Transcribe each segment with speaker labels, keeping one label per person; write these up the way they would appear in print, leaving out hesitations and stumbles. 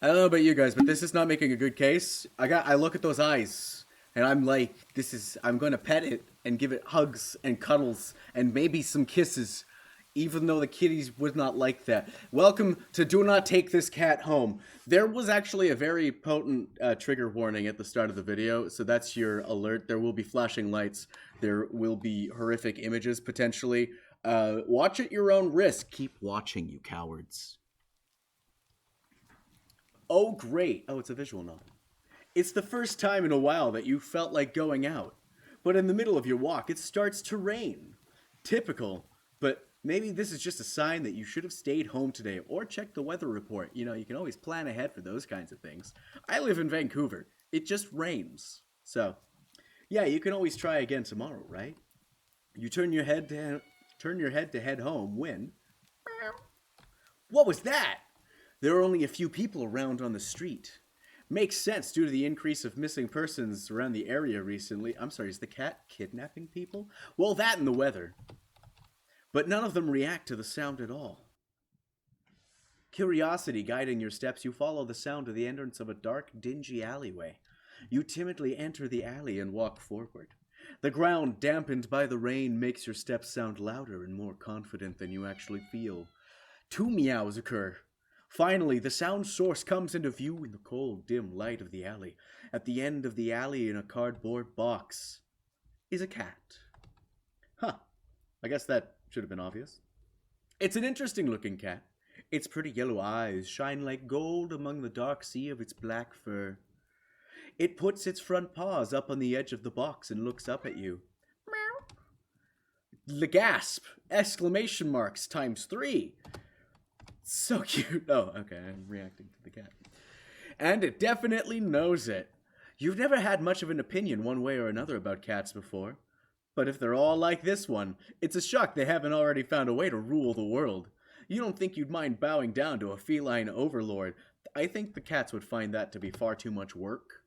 Speaker 1: I don't know about you guys, but this is not making a good case. I look at those eyes and I'm like, I'm going to pet it and give it hugs and cuddles and maybe some kisses, even though the kitties would not like that. Welcome to Do Not Take This Cat Home. There was actually a very potent trigger warning at the start of the video, so that's your alert. There will be flashing lights. There will be horrific images potentially. Watch at your own risk. Keep watching, you cowards. Oh, great. Oh, it's a visual novel. It's the first time in a while that you felt like going out. But in the middle of your walk, it starts to rain. Typical. But maybe this is just a sign that you should have stayed home today or checked the weather report. You know, you can always plan ahead for those kinds of things. I live in Vancouver. It just rains. So, yeah, you can always try again tomorrow, right? You turn your head to head home when what was that? There are only a few people around on the street. Makes sense due to the increase of missing persons around the area recently. I'm sorry, is the cat kidnapping people? Well, that and the weather. But none of them react to the sound at all. Curiosity guiding your steps, you follow the sound to the entrance of a dark, dingy alleyway. You timidly enter the alley and walk forward. The ground, dampened by the rain, makes your steps sound louder and more confident than you actually feel. Two meows occur. Finally, the sound source comes into view in the cold, dim light of the alley. At the end of the alley, in a cardboard box, is a cat. Huh. I guess that should have been obvious. It's an interesting looking cat. Its pretty yellow eyes shine like gold among the dark sea of its black fur. It puts its front paws up on the edge of the box and looks up at you. The gasp! Exclamation marks times three. So cute. Oh, okay, I'm reacting to the cat. And it definitely knows it. You've never had much of an opinion one way or another about cats before. But if they're all like this one, it's a shock they haven't already found a way to rule the world. You don't think you'd mind bowing down to a feline overlord. I think the cats would find that to be far too much work.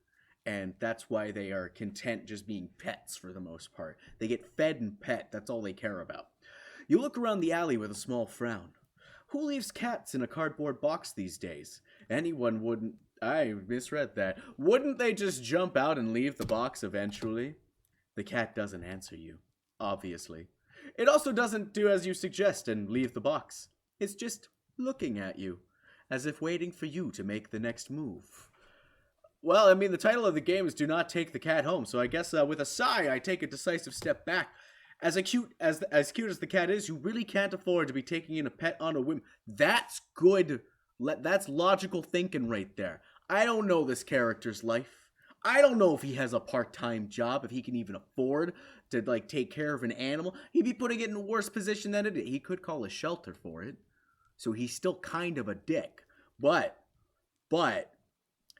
Speaker 1: And that's why they are content just being pets for the most part. They get fed and pet, that's all they care about. You look around the alley with a small frown. Who leaves cats in a cardboard box these days? Anyone wouldn't. I misread that. Wouldn't they just jump out and leave the box eventually? The cat doesn't answer you, obviously. It also doesn't do as you suggest and leave the box. It's just looking at you, as if waiting for you to make the next move. Well, I mean, the title of the game is Do Not Take the Cat Home, so I guess with a sigh, I take a decisive step back. As cute as the cat is, you really can't afford to be taking in a pet on a whim. That's good. That's logical thinking right there. I don't know this character's life. I don't know if he has a part-time job, if he can even afford to like take care of an animal. He'd be putting it in a worse position than it is. He could call a shelter for it. So he's still kind of a dick. But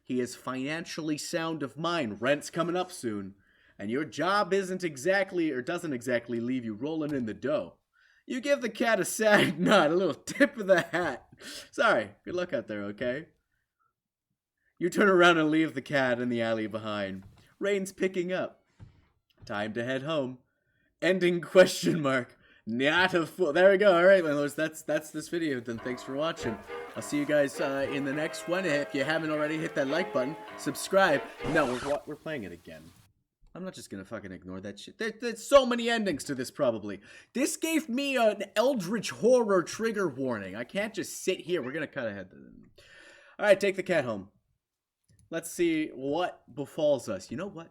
Speaker 1: he is financially sound of mind. Rent's coming up soon. And your job isn't exactly, or doesn't exactly leave you rolling in the dough. You give the cat a sad nod, a little tip of the hat. Sorry, good luck out there, okay? You turn around and leave the cat in the alley behind. Rain's picking up. Time to head home. Ending question mark. Not a fool. There we go. All right, my lords. That's this video. Then thanks for watching. I'll see you guys in the next one. If you haven't already, hit that like button. Subscribe. No, we're playing it again. I'm not just gonna fucking ignore that shit. There's so many endings to this, probably. This gave me an eldritch horror trigger warning. I can't just sit here. We're gonna cut ahead. Alright, take the cat home. Let's see what befalls us. You know what?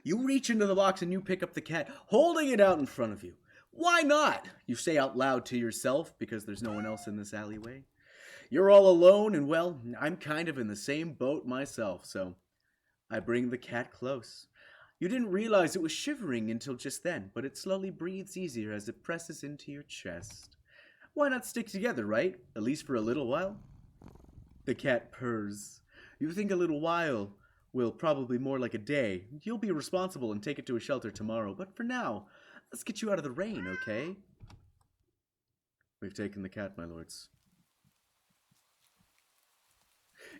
Speaker 1: You reach into the box and you pick up the cat, holding it out in front of you. Why not? You say out loud to yourself, because there's no one else in this alleyway. You're all alone, and well, I'm kind of in the same boat myself, so I bring the cat close. You didn't realize it was shivering until just then, but it slowly breathes easier as it presses into your chest. Why not stick together, right? At least for a little while? The cat purrs. You think a little while will probably more like a day. You'll be responsible and take it to a shelter tomorrow, but for now, let's get you out of the rain, okay? We've taken the cat, my lords.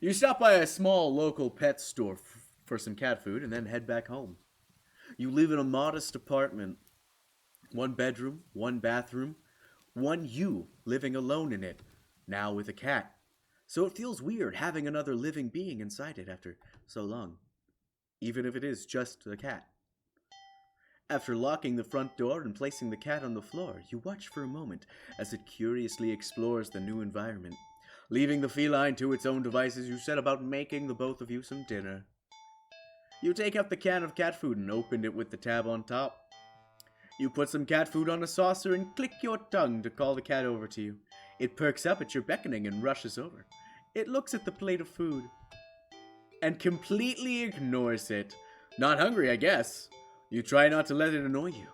Speaker 1: You stop by a small local pet store for some cat food and then head back home. You live in a modest apartment. One bedroom, one bathroom, one you living alone in it, now with a cat. So it feels weird having another living being inside it after so long, even if it is just a cat. After locking the front door and placing the cat on the floor, you watch for a moment as it curiously explores the new environment. Leaving the feline to its own devices, you set about making the both of you some dinner. You take up the can of cat food and open it with the tab on top. You put some cat food on a saucer and click your tongue to call the cat over to you. It perks up at your beckoning and rushes over. It looks at the plate of food and completely ignores it. Not hungry, I guess. You try not to let it annoy you.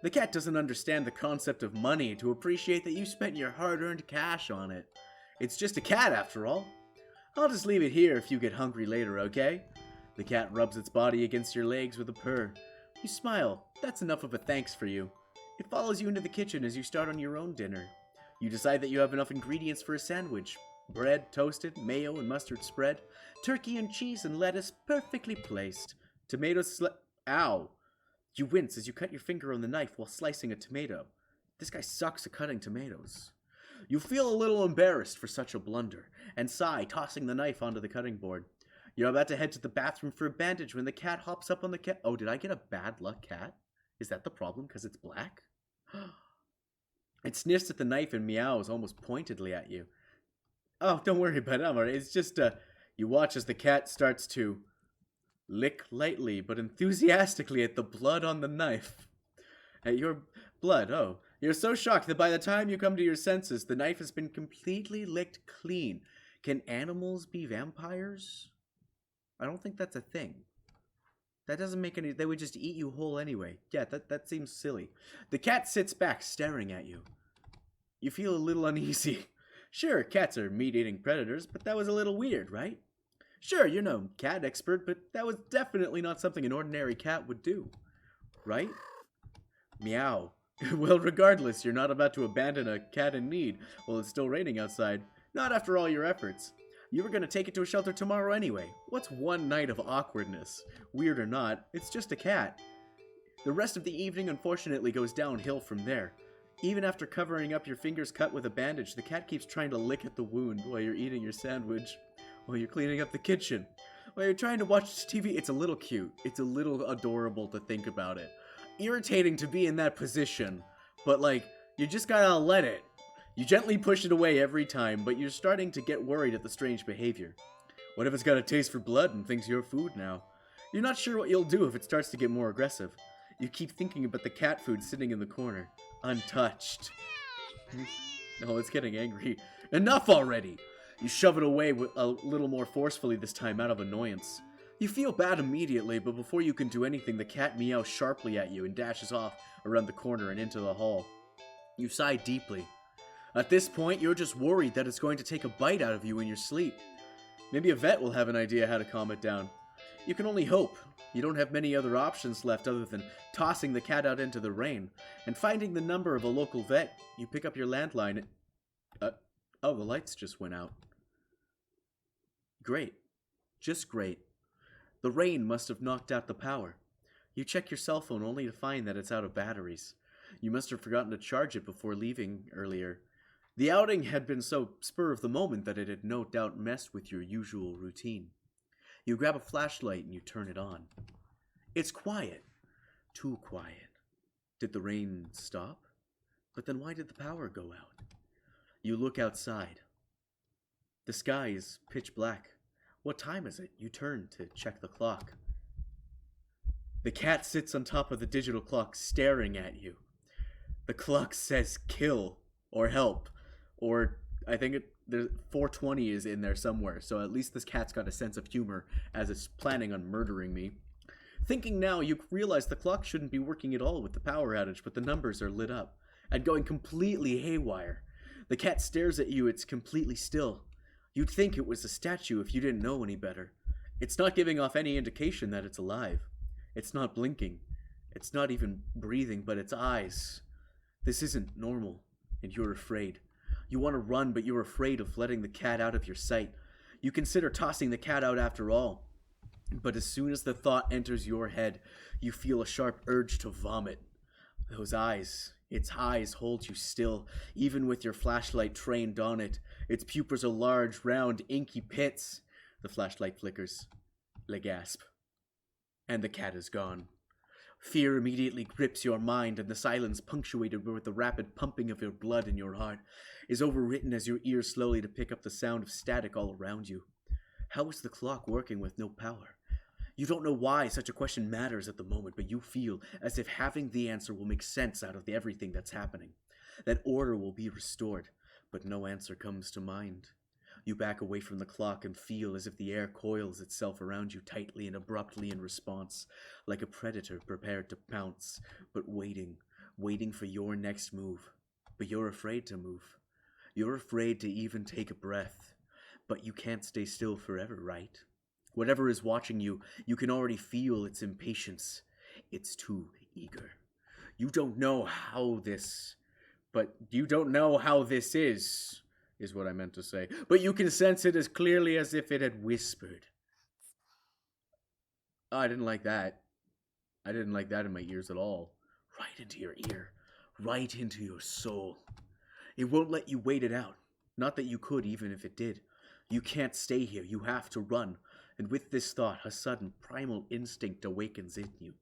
Speaker 1: The cat doesn't understand the concept of money to appreciate that you spent your hard-earned cash on it. It's just a cat, after all. I'll just leave it here if you get hungry later, okay? The cat rubs its body against your legs with a purr. You smile. That's enough of a thanks for you. It follows you into the kitchen as you start on your own dinner. You decide that you have enough ingredients for a sandwich. Bread, toasted, mayo and mustard spread. Turkey and cheese and lettuce perfectly placed. Tomatoes Ow! You wince as you cut your finger on the knife while slicing a tomato. This guy sucks at cutting tomatoes. You feel a little embarrassed for such a blunder, and sigh, tossing the knife onto the cutting board. You're about to head to the bathroom for a bandage when the cat hops up on the cat. Oh, did I get a bad luck cat? Is that the problem because it's black? It sniffs at the knife and meows almost pointedly at you. Oh, don't worry about it, I'm alright. It's just, you watch as the cat starts to lick lightly but enthusiastically at the blood on the knife. At your blood, oh. You're so shocked that by the time you come to your senses, the knife has been completely licked clean. Can animals be vampires? I don't think that's a thing. That doesn't make any... They would just eat you whole anyway. Yeah, that seems silly. The cat sits back, staring at you. You feel a little uneasy. Sure, cats are meat-eating predators, but that was a little weird, right? Sure, you're no cat expert, but that was definitely not something an ordinary cat would do. Right? Meow. Well, regardless, you're not about to abandon a cat in need while it's still raining outside. Not after all your efforts. You were going to take it to a shelter tomorrow anyway. What's one night of awkwardness? Weird or not, it's just a cat. The rest of the evening unfortunately goes downhill from there. Even after covering up your fingers cut with a bandage, the cat keeps trying to lick at the wound while you're eating your sandwich, while you're cleaning up the kitchen, while you're trying to watch TV. It's a little cute. It's a little adorable to think about it. Irritating to be in that position, but like, you just gotta let it. You gently push it away every time, but you're starting to get worried at the strange behavior. What if it's got a taste for blood and thinks you're food now? You're not sure what you'll do if it starts to get more aggressive. You keep thinking about the cat food sitting in the corner, untouched. Oh, it's getting angry. Enough already! You shove it away a little more forcefully this time out of annoyance. You feel bad immediately, but before you can do anything, the cat meows sharply at you and dashes off around the corner and into the hall. You sigh deeply. At this point, you're just worried that it's going to take a bite out of you in your sleep. Maybe a vet will have an idea how to calm it down. You can only hope. You don't have many other options left other than tossing the cat out into the rain and finding the number of a local vet. You pick up your landline. Oh, the lights just went out. Great. Just great. The rain must have knocked out the power. You check your cell phone only to find that it's out of batteries. You must have forgotten to charge it before leaving earlier. The outing had been so spur of the moment that it had no doubt messed with your usual routine. You grab a flashlight and you turn it on. It's quiet. Too quiet. Did the rain stop? But then why did the power go out? You look outside. The sky is pitch black. What time is it? You turn to check the clock. The cat sits on top of the digital clock staring at you. The clock says kill or help, or I think there's 420 is in there somewhere, so at least this cat's got a sense of humor as it's planning on murdering me. Thinking now, you realize the clock shouldn't be working at all with the power outage, but the numbers are lit up and going completely haywire. The cat stares at you. It's completely still. You'd think it was a statue if you didn't know any better. It's not giving off any indication that it's alive. It's not blinking. It's not even breathing, but its eyes. This isn't normal, and you're afraid. You want to run, but you're afraid of letting the cat out of your sight. You consider tossing the cat out after all. But as soon as the thought enters your head, you feel a sharp urge to vomit. Those eyes, Its eyes hold you still, even with your flashlight trained on it. Its pupils are large, round, inky pits. The flashlight flickers. Le gasp. And the cat is gone. Fear immediately grips your mind, and the silence, punctuated with the rapid pumping of your blood in your heart, is overwritten as your ears slowly to pick up the sound of static all around you. How is the clock working with no power? You don't know why such a question matters at the moment, but you feel as if having the answer will make sense out of everything that's happening. That order will be restored, but no answer comes to mind. You back away from the clock and feel as if the air coils itself around you tightly and abruptly in response, like a predator prepared to pounce, but waiting for your next move. But you're afraid to move. You're afraid to even take a breath. But you can't stay still forever, right? Whatever is watching you, you can already feel its impatience. It's too eager. You don't know how this is what I meant to say. But you can sense it as clearly as if it had whispered. Oh, I didn't like that. I didn't like that in my ears at all. Right into your ear. Right into your soul. It won't let you wait it out. Not that you could, even if it did. You can't stay here. You have to run. And with this thought, a sudden primal instinct awakens in you,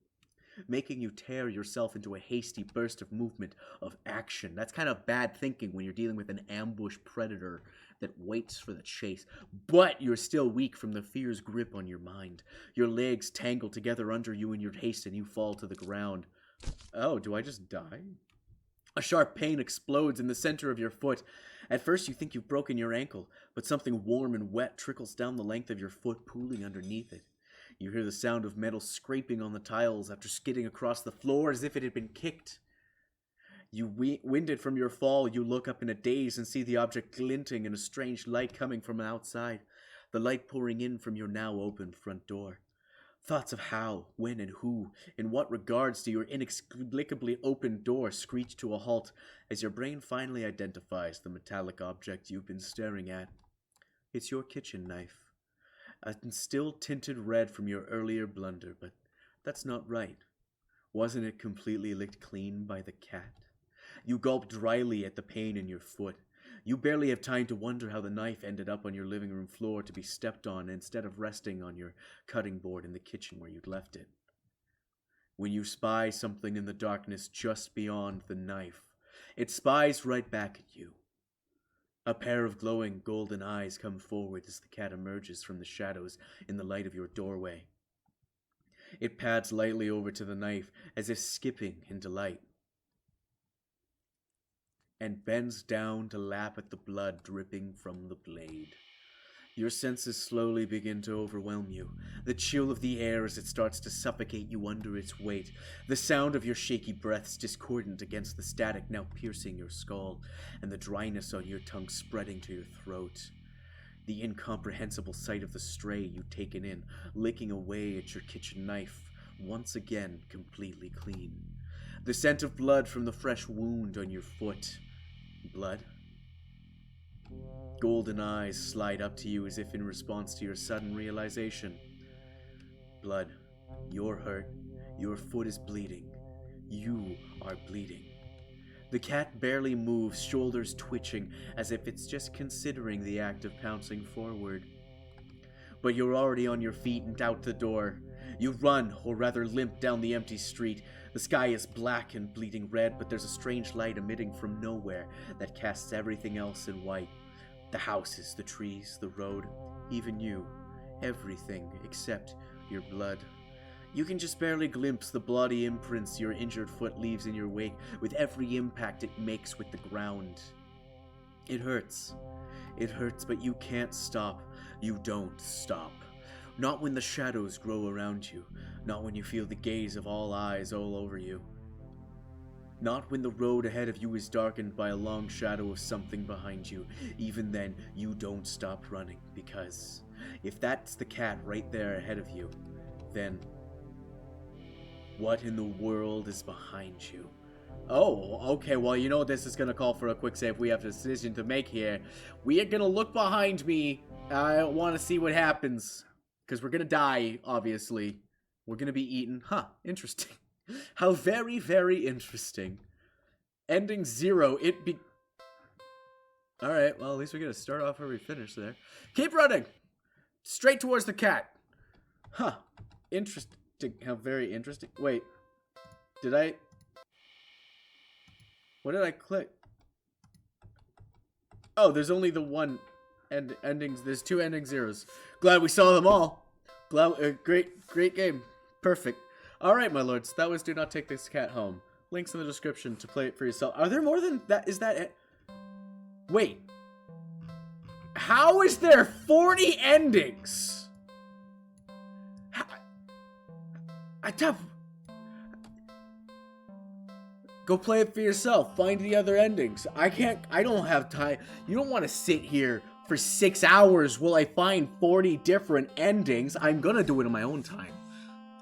Speaker 1: making you tear yourself into a hasty burst of movement, of action. That's kind of bad thinking when you're dealing with an ambush predator that waits for the chase. But you're still weak from the fear's grip on your mind. Your legs tangle together under you in your haste, and you fall to the ground. Oh, do I just die? A sharp pain explodes in the center of your foot. At first you think you've broken your ankle, but something warm and wet trickles down the length of your foot, pooling underneath it. You hear the sound of metal scraping on the tiles after skidding across the floor as if it had been kicked. You winded from your fall, you look up in a daze and see the object glinting in a strange light coming from outside, the light pouring in from your now open front door. Thoughts of how, when, and who, in what regards to your inexplicably open door screech to a halt as your brain finally identifies the metallic object you've been staring at. It's your kitchen knife. Still tinted red from your earlier blunder, but that's not right. Wasn't it completely licked clean by the cat? You gulp dryly at the pain in your foot. You barely have time to wonder how the knife ended up on your living room floor to be stepped on instead of resting on your cutting board in the kitchen where you'd left it. When you spy something in the darkness just beyond the knife, it spies right back at you. A pair of glowing golden eyes come forward as the cat emerges from the shadows in the light of your doorway. It pads lightly over to the knife as if skipping in delight, and bends down to lap at the blood dripping from the blade. Your senses slowly begin to overwhelm you, the chill of the air as it starts to suffocate you under its weight, the sound of your shaky breaths discordant against the static now piercing your skull, and the dryness on your tongue spreading to your throat. The incomprehensible sight of the stray you've taken in, licking away at your kitchen knife, once again completely clean. The scent of blood from the fresh wound on your foot. Blood? Golden eyes slide up to you as if in response to your sudden realization. Blood. You're hurt. Your foot is bleeding. You are bleeding. The cat barely moves, shoulders twitching, as if it's just considering the act of pouncing forward. But you're already on your feet and out the door. You run, or rather limp, down the empty street. The sky is black and bleeding red, but there's a strange light emitting from nowhere that casts everything else in white. The houses, the trees, the road, even you. Everything except your blood. You can just barely glimpse the bloody imprints your injured foot leaves in your wake with every impact it makes with the ground. It hurts. It hurts, but you can't stop. You don't stop. Not when the shadows grow around you. Not when you feel the gaze of all eyes all over you. Not when the road ahead of you is darkened by a long shadow of something behind you. Even then, you don't stop running, because if that's the cat right there ahead of you, then what in the world is behind you? Oh, okay, well, you know this is gonna call for a quick save. We have a decision to make here. We are gonna look behind me. I want to see what happens, because we're gonna die, obviously. We're gonna be eaten. Huh, interesting. How very, very interesting. ending 0, Alright, well, at least we get to start off where we finish there. Keep running! Straight towards the cat. Huh. Interesting. How very interesting. Wait. What did I click? Oh, there's only the one endings. There's 2 ending 0s. Glad we saw them all. Great game. Perfect. Alright, my lords. That was Do Not Take This Cat Home. Links in the description to play it for yourself. Are there more than that? Is that it? Wait. How is there 40 endings? Go play it for yourself. Find the other endings. I don't have time. You don't want to sit here for 6 hours while I find 40 different endings. I'm gonna do it on my own time.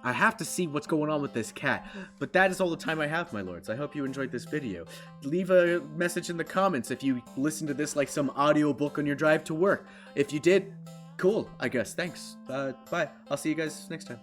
Speaker 1: I have to see what's going on with this cat. But that is all the time I have, my lords. I hope you enjoyed this video. Leave a message in the comments if you listen to this like some audiobook on your drive to work. If you did, cool, I guess. Thanks. Bye. I'll see you guys next time.